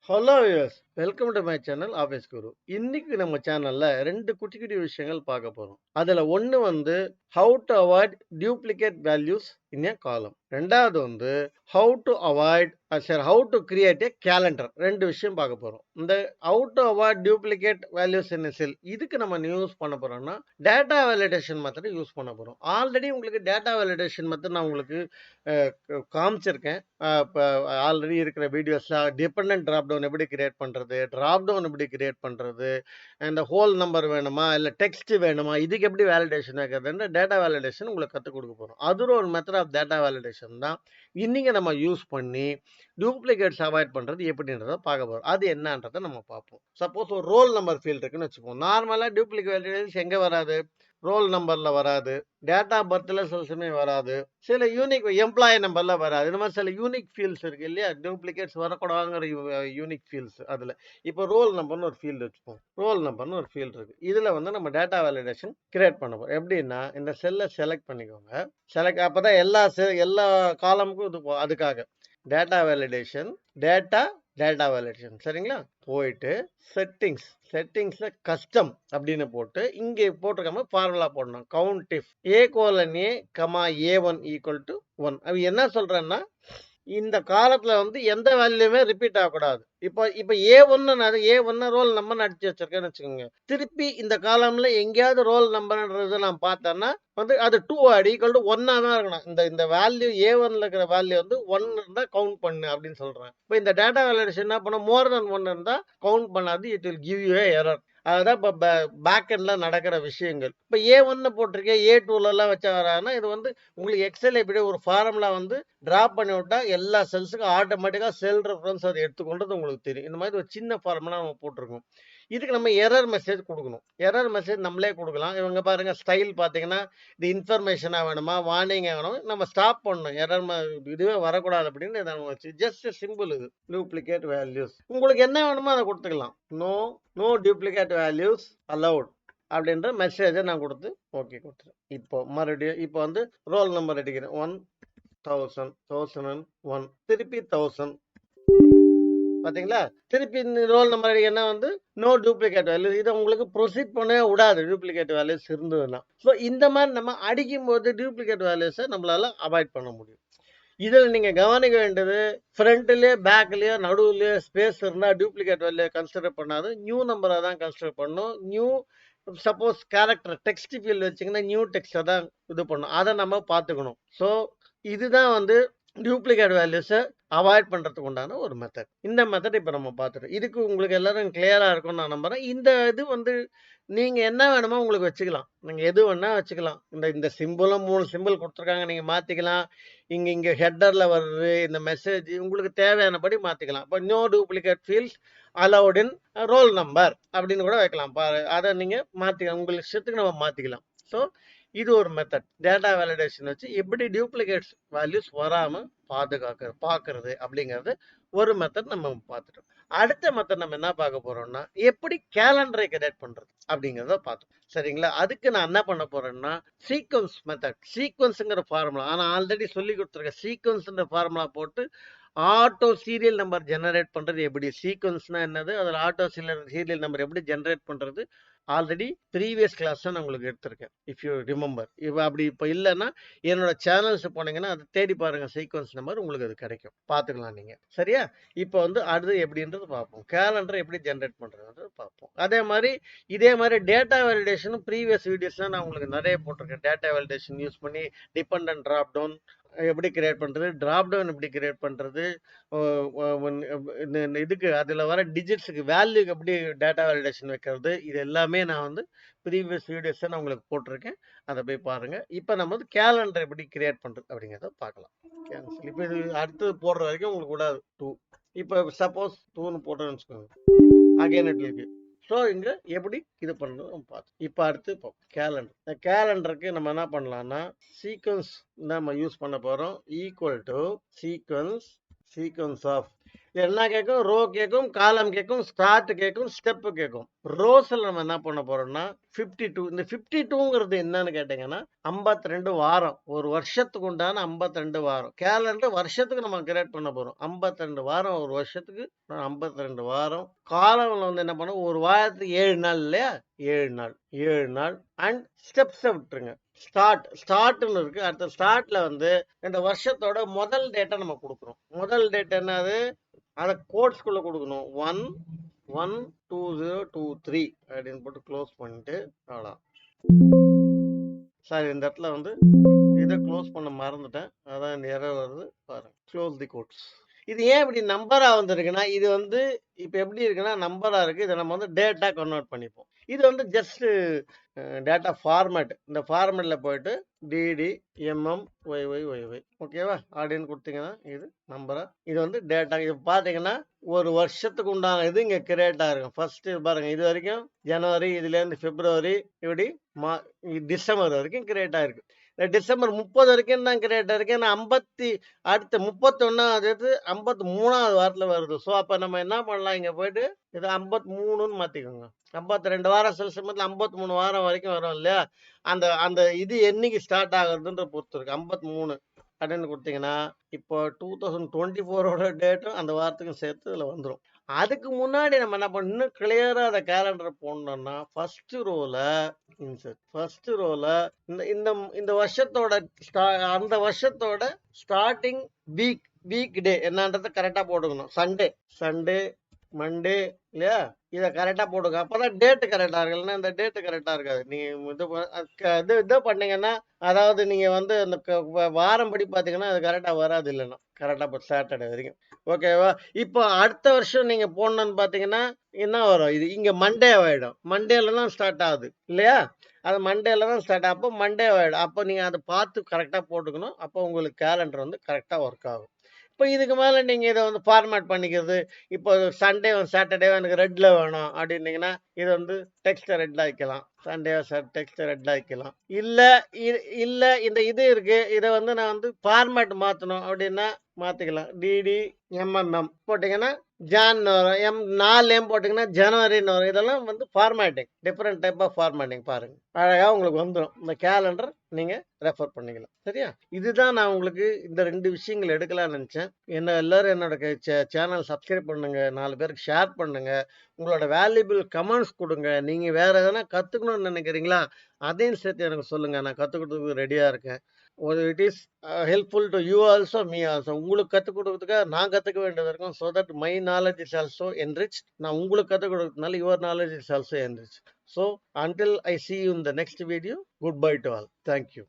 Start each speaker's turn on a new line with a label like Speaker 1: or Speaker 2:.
Speaker 1: Hello viewers, welcome to my channel office Guru. இன்னைக்கு நம்ம சேனல்ல 2 குட்டி குட்டி விஷயங்கள் பார்க்க போறோம். அதுல ஒண்ணு வந்து how to avoid duplicate values in a column. ரெண்டாவது வந்து how to create a calendar. 2 விஷயம் பார்க்க போறோம். இந்த how to avoid duplicate values in a cell இதுக்கு நம்ம யூஸ் பண்ண போறோம்னா டேட்டா வேலிடேஷன் மெத்தட் யூஸ் பண்ண போறோம். ஆல்ரெடி உங்களுக்கு டேட்டா வேலிடேஷன் மெத்தட் நான் உங்களுக்கு காமிச்சிருக்கேன். இப்போ ஆல்ரெடி இருக்கிற வீடியோஸ்ல டிபெண்டன்ட் டிராப் டவுன் எப்படி கிரியேட் பண்றது, டிராப் டவுன் எப்படி கிரியேட் பண்றது, இந்த ஹோல் நம்பர் வேணுமா இல்ல டெக்ஸ்ட் வேணுமா, இதுக்கு எப்படி வேலிடேஷன் வைக்கிறதுன்ற டேட்டா வேலிடேஷன் உங்களுக்கு கற்றுக் கொடுக்க போறோம். அது ஒரு மெத்தட் ஆஃப் டேட்டா வேலிடேஷன் தான் இன்னைக்கு நம்ம யூஸ் பண்ணி டூப்ளிகேட்ஸ் அவாய்ட் பண்றது எப்படின்றத பார்க்க போறோம். அது என்னன்றதை நம்ம பார்ப்போம். சப்போஸ் ஒரு ரோல் நம்பர் ஃபீல்ட் இருக்குன்னு வச்சுப்போம். நார்மலா டூப்ளிகேட் எங்க வராது? ரோல் நம்பர்ல வராது, டேட் ஆஃப் பர்த்ல சில சமயம் வராது, சில யூனிக் எம்ப்ளாயி நம்பர்ல வராது. இந்த மாதிரி சில யூனிக் ஃபீல்ட்ஸ் இருக்கு இல்லையா, டூப்ளிகேட்ஸ் வரக்கூடாதுங்கிற யூனிக் ஃபீல்ட்ஸ். அதுல இப்போ ரோல் நம்பர்னு ஒரு ஃபீல்டு வச்சுப்போம். ரோல் நம்பர்னு ஒரு ஃபீல்டு இருக்கு. இதுல வந்து நம்ம டேட்டா வேலிடேஷன் கிரியேட் பண்ண போறோம். எப்படின்னா இந்த செல்லை செலக்ட் பண்ணிக்கோங்க. அப்பதான் எல்லா காலமுக்கும் இது அதுக்காக data validation, data data validation. சரிங்களா? போயிட்டு செட்டிங்ஸ்ல கஸ்டம் அப்படின்னு போட்டு இங்கே போட்டிருக்காம ஃபார்முலா போடணும். Count if A:A, A1 equal to 1. அது என்ன சொல்றேன்னா இந்த காலத்துல வந்து எந்த வேல்யூமே ரிப்பீட் ஆகக்கூடாது. இப்போ ஏ ஒன்னு ரோல் நம்பர் அடிச்சு வச்சிருக்கேன்னு வச்சுக்கோங்க. திருப்பி இந்த காலம்ல எங்கேயாவது ரோல் நம்பர்ன்றதை நான் பார்த்தேன்னா வந்து அது 2 ஈக்குவல் டு 1 தான் இருக்கணும். இந்த வேல்யூ ஏ1ல இருக்கிற வேல்யூ வந்து 1 இருந்தா கவுண்ட் பண்ணு அப்படின்னு சொல்றேன். இப்போ இந்த டேட்டா வேலிடேஷன் என்ன பண்ண, மோர் தென் 1 இருந்தா கவுண்ட் பண்ணாது, it will give you error. அதுதான் இப்போ பேக் எண்ட்ல நடக்கிற விஷயங்கள். இப்போ ஏ1 போட்டிருக்கேன், ஏ2ல வச்சா வராதுன்னா இது வந்து உங்களுக்கு எக்ஸல் எப்படி ஒரு ஃபார்முலா வந்து டிராப் பண்ணி விட்டா எல்லா செல்ஸுக்கும் ஆட்டோமேட்டிக்கா செல் ரெஃபரன்ஸ் அதை எடுத்துக்கொண்டது உங்களுக்கு தெரியும். இந்த மாதிரி ஒரு சின்ன ஃபார்முலா நம்ம போட்டிருக்கோம். இதுக்கு நம்ம எரர் மெசேஜ் கொடுக்கணும். எரர் மெசேஜ் நம்மளே கொடுக்கலாம். இவங்க பாருங்க ஸ்டைல் பார்த்தீங்கன்னா இது இன்ஃபர்மேஷனா வேணுமா வார்னிங்கா வேணும், நம்ம ஸ்டாப் பண்ணணும். இதுவே வரக்கூடாது அப்படின்னு ஜஸ்ட் சிம்பிள். இது டூப்ளிகேட் வேல்யூஸ் உங்களுக்கு என்ன வேணுமோ அதை கொடுத்துக்கலாம். நோ டூப்ளிகேட் வேல்யூஸ் அலவுட் அப்படின்ற மெசேஜை நான் கொடுத்து ஓகே கொடுத்துறேன். இப்போ மறுபடியும் இப்போ வந்து ரோல் நம்பர் அடிக்கிறேன். 1000 திருப்பி 1000. பாத்தீங்களா? திருப்பி ரோல் நம்பர் அடிக்கன்னா வந்து நோ டூப்ளிகேட் வேல்யூஸ். இதை உங்களுக்கு ப்ரொசீட் பண்ணவே விடாது டூப்ளிகேட் வேல்யூஸ் இருந்ததுன்னா. ஸோ இந்த மாதிரி நம்ம அடிக்கும் போது டூப்ளிகேட் வேல்யூஸை நம்மளால அவாய்ட் பண்ண முடியும். இதில் நீங்க கவனிக்க வேண்டியது ஃப்ரண்ட்லயே பேக்லயோ நடுவுலயோ ஸ்பேஸ் இருந்தா டூப்ளிகேட் வேல்யூ கன்சிடர் பண்ணாது, நியூ நம்பரை தான் கன்சிடர் பண்ணும். New suppose character text field வச்சிங்கன்னா நியூ டெக்ஸ்ட்டை தான் இது பண்ணும். அதை நம்ம பார்த்துக்கணும். ஸோ இதுதான் வந்து டூப்ளிகேட் வேல்யூஸை அவாய்ட் பண்ணுறதுக்கு உண்டான ஒரு மெத்தட். இந்த மெத்தட் இப்போ நம்ம பார்த்துட்டோம். இதுக்கு உங்களுக்கு எல்லாரும் கிளியராக இருக்கும்னு நான் நம்புகிறேன். இந்த இது வந்து நீங்கள் என்ன வேணுமோ உங்களுக்கு வச்சுக்கலாம். நீங்கள் எது வேணால் வச்சுக்கலாம். இந்த சிம்பிளும் 3 சிம்பிள் கொடுத்துருக்காங்க, நீங்கள் மாற்றிக்கலாம். இங்கே ஹெட்டரில் வருது இந்த மெசேஜ் உங்களுக்கு தேவையானபடி மாற்றிக்கலாம். இப்போ நோ டூப்ளிகேட் ஃபீல்ட்ஸ் அலவுட் இன் ரோல் நம்பர் அப்படின்னு கூட வைக்கலாம். அதை நீங்கள் மாற்றிக்கலாம், உங்களுக்கு இஷ்டத்துக்கு நம்ம மாற்றிக்கலாம். ஸோ இது ஒரு மெத்தட். டேட்டா வேலிடேஷன் வச்சு எப்படி டூப்ளிகேட்ஸ் வேல்யூஸ் வராம பார்க்கறது அப்படிங்கிறது ஒரு மெத்தட் நம்ம பார்த்துட்டோம். அடுத்த மெத்தட் நம்ம என்ன பார்க்க போறோம்னா எப்படி கேலண்டரை கிரியேட் பண்றது அப்படிங்கிறத பார்த்தோம். சரிங்களா? அதுக்கு நான் என்ன பண்ண போறேன்னா சீக்வன்ஸ் மெத்தட். சீக்வன்ஸுங்கிற ஃபார்முலா ஆனால் ஆல்ரெடி சொல்லி கொடுத்துருக்கேன். சீக்வன்ஸ்ன்ற ஃபார்முலா போட்டு ஆட்டோ சீரியல் நம்பர் ஜெனரேட் பண்றது எப்படி, சீக்வன்ஸ்னா என்னது, அதில் ஆட்டோ சீரியல் நம்பர் எப்படி ஜெனரேட் பண்றது ஆல்ரெடி ப்ரீவியஸ் கிளாஸ் நான் உங்களுக்கு எடுத்திருக்கேன். If you remember. இப்போ இல்லைன்னா என்னோட சேனல்ஸ் போனீங்கன்னா அதை தேடி பாருங்க, சீக்வன்ஸ் நம்பர் உங்களுக்கு அது கிடைக்கும், பார்த்துக்கலாம் நீங்க. சரியா? இப்போ வந்து அடுத்து எப்படின்றது பார்ப்போம். கேலண்டர் எப்படி ஜென்ரேட் பண்றது பார்ப்போம். இதே மாதிரி டேட்டா வேலிடேஷனும் ப்ரீவியஸ் வீடியோஸ்லாம் நான் உங்களுக்கு நிறைய போட்டிருக்கேன். டேட்டா வேலிடேஷன் யூஸ் பண்ணி டிபெண்டன்ட் டிராப் டவுன் எப்படி கிரியேட் பண்றது, டிராப் டவுன் எப்படி கிரியேட் பண்றது, இதுக்கு அதுல வர டிஜிட்ஸுக்கு வேல்யூக்கு எப்படி டேட்டா வேலிடேஷன் வைக்கிறது, இது எல்லாமே நான் வந்து ப்ரீவியஸ் வீடியோஸை நான் உங்களுக்கு போட்டிருக்கேன். அதை போய் பாருங்க. இப்போ நம்ம வந்து கேலண்டர் எப்படி கிரியேட் பண்றது அப்படிங்கிறத பார்க்கலாம். கேன்சல். இப்போ இது அடுத்தது போடுற வரைக்கும் உங்களுக்கு கூடாது 2. இப்போ சப்போஸ் 2ன்னு போட்டோன்னு வச்சுக்கோங்க, அகைன் இட் இருக்கு. ஸோ இங்க எப்படி இது பண்ணுறது நம்ம பார்த்தோம். இப்போ அடுத்து கேலண்டர். இந்த கேலண்டருக்கு நம்ம என்ன பண்ணலாம்னா சீக்வன்ஸ் நம்ம யூஸ் பண்ண போறோம். Equal to sequence sequence of என்ன கேட்கும், ரோ கேட்கும், காலம் கேட்கும், ஸ்டார்ட் கேட்கும், ஸ்டெப் கேட்கும். ரோஸ்ல நம்ம என்ன பண்ண போறோம்னா 52. இந்த 52ங்கிறது என்னன்னு கேட்டீங்கன்னா 52 வாரம். ஒரு வருஷத்துக்கு உண்டான 52 வாரம். கேலண்டர் வருஷத்துக்கு நம்ம கிரியேட் பண்ண போறோம். 52 வாரம் ஒரு வருஷத்துக்கு 52 வாரம். காலம்ல வந்து என்ன பண்ணும், ஒரு வாரத்துக்கு 7 நாள் இல்லையா, 7 நாள் 7 நாள். அண்ட் ஸ்டெப்ஸை விட்டுருங்க. ஸ்டார்ட்னு இருக்கு. அடுத்த ஸ்டார்ட்ல வந்து இந்த வருஷத்தோட முதல் டேட்டை நம்ம கொடுக்குறோம். முதல் டேட் என்னது, அதை கோட்ஸ்குள்ள கொடுக்கணும். 1/1/2023 அப்படின்னு போட்டு க்ளோஸ் பண்ணிட்டு அவ்வளோ. சாரி, இந்த இடத்துல வந்து இதை க்ளோஸ் பண்ண மறந்துட்டேன், அதான் இந்த எரர் வருது பாருங்க. Close the quotes. இது ஏன் இப்படி நம்பரா வந்திருக்குன்னா, இது வந்து இப்போ எப்படி இருக்குன்னா நம்பரா இருக்கு. இதை நம்ம வந்து டேட்டா கன்வெர்ட் பண்ணிப்போம். இது வந்து ஜஸ்ட் டேட்டா ஃபார்மேட். இந்த ஃபார்மேட்ல போயிட்டு டிடி எம்எம் ஒய்ஒய் ஓகேவா அப்படின்னு கொடுத்தீங்கன்னா இது நம்பரா. இது வந்து டேட்டா. இது பார்த்தீங்கன்னா ஒரு வருஷத்துக்கு உண்டான இது இங்கே கிரியேட் ஆகிருக்கும். ஃபர்ஸ்ட் பாருங்க, இது வரைக்கும் ஜனவரி, இதுலேருந்து பிப்ரவரி, இப்படி டிசம்பர் வரைக்கும் கிரியேட் ஆயிருக்கு. இந்த டிசம்பர் 30 வரைக்கும் தான் கிரியேட் ஆயிருக்கு. ஏன்னா அடுத்து 31வது 53வது வாரத்தில் வருது. ஸோ அப்போ நம்ம என்ன பண்ணலாம், இங்கே போயிட்டு இது 53ன்னு மாற்றிக்கோங்க. 52 வாரம் சில சமயத்தில் 53 வாரம் வரைக்கும் வரும் இல்லையா, அந்த அந்த இது என்னைக்கு ஸ்டார்ட் ஆகுறதுன்ற பொறுத்து இருக்கு. 53 அப்படின்னு கொடுத்தீங்கன்னா இப்போ 2024ஓட டேட்டும் அந்த வாரத்துக்கும் சேர்த்து இதில் வந்துடும். அதுக்கு முன்னாடி நம்ம என்ன பண்ணணும், இன்னும் கிளியரா அந்த கேலண்டர் போடணும்னா ஃபர்ஸ்ட் ரோல இன்சர்ட். ஃபர்ஸ்ட் ரோல இந்த இந்த வருஷத்தோட அந்த வருஷத்தோட ஸ்டார்டிங் வீக் டே என்னன்றதை கரெக்டா போட்டுக்கணும். சண்டே மண்டே இல்லையா, இதை கரெக்டா போடுங்க. அப்பதான் டேட்டு கரெக்டா இருக்கு. இல்லைன்னா இந்த டேட்டு கரெக்டா இருக்காது. நீங்க இது பண்ணீங்கன்னா, அதாவது நீங்க வந்து அந்த வாரம் படி பாத்தீங்கன்னா அது கரெக்டா வராது. இல்லைன்னா கரெக்டா சாட்டர்டே வரைக்கும் ஓகேவா. இப்போ அடுத்த வருஷம் நீங்க போடணும்னு பாத்தீங்கன்னா என்ன வரும், இது இங்க மண்டே ஆயிடும். மண்டேல தான் ஸ்டார்ட் ஆகுது இல்லையா, அது மண்டேல தான் ஸ்டார்ட் ஆகும். அப்போ மண்டே ஆயிடும். அப்போ நீங்க அதை பார்த்து கரெக்டா போட்டுக்கணும். அப்போ உங்களுக்கு கேலண்டர் வந்து கரெக்டா ஒர்க் ஆகும். இப்போ இதுக்கு மேலே நீங்கள் இதை வந்து ஃபார்மேட் பண்ணிக்கிறது. இப்போ சண்டே சாட்டர்டே எனக்கு ரெட்டில் வேணும் அப்படின்னீங்கன்னா இது வந்து டெக்ஸ்ட்டை ரெட்டில் வைக்கலாம். சண்டே டெக்ஸ்ட்டை ரெட்டில் வைக்கலாம். இல்லை இந்த இது இருக்குது, இதை வந்து நான் வந்து ஃபார்மேட் மாற்றணும் அப்படின்னா மாற்றிக்கலாம். டிடி எம்எம்எம் போட்டிங்கன்னா ஜான் வரும், 4 போட்டிங்கன்னா ஜனவரின்னு வரும். இதெல்லாம் வந்து formatting, different type of formatting. பாருங்கள், அழகாக உங்களுக்கு வந்துடும். இந்த கேலண்டர் நீங்கள் ரெஃபர் பண்ணிக்கலாம். சரியா, இதுதான் நான் உங்களுக்கு இந்த 2 விஷயங்கள் எடுக்கலாம்னு நினச்சேன். எல்லாரும் என்னோட சேனல் சப்ஸ்கிரைப் பண்ணுங்க, 4 பேருக்கு ஷேர் பண்ணுங்க, உங்களோட வேல்யூபிள் கமெண்ட்ஸ் கொடுங்க. நீங்கள் வேறு எதனா கற்றுக்கணும்னு நினைக்கிறீங்களா அதையும் சேர்த்து எனக்கு சொல்லுங்கள். நான் கற்றுக்கிறதுக்கு ரெடியாக இருக்கேன். It is helpful to you also, me also. உங்களுக்கு கற்றுக் கொடுக்கறதுக்காக நான் கற்றுக்க வேண்டியது இருக்கும். So that my knowledge is also enrich. நான் உங்களுக்கு கற்றுக் கொடுக்கறதுனால your knowledge is also enrich. So until I see you in the next video, goodbye to all. Thank you.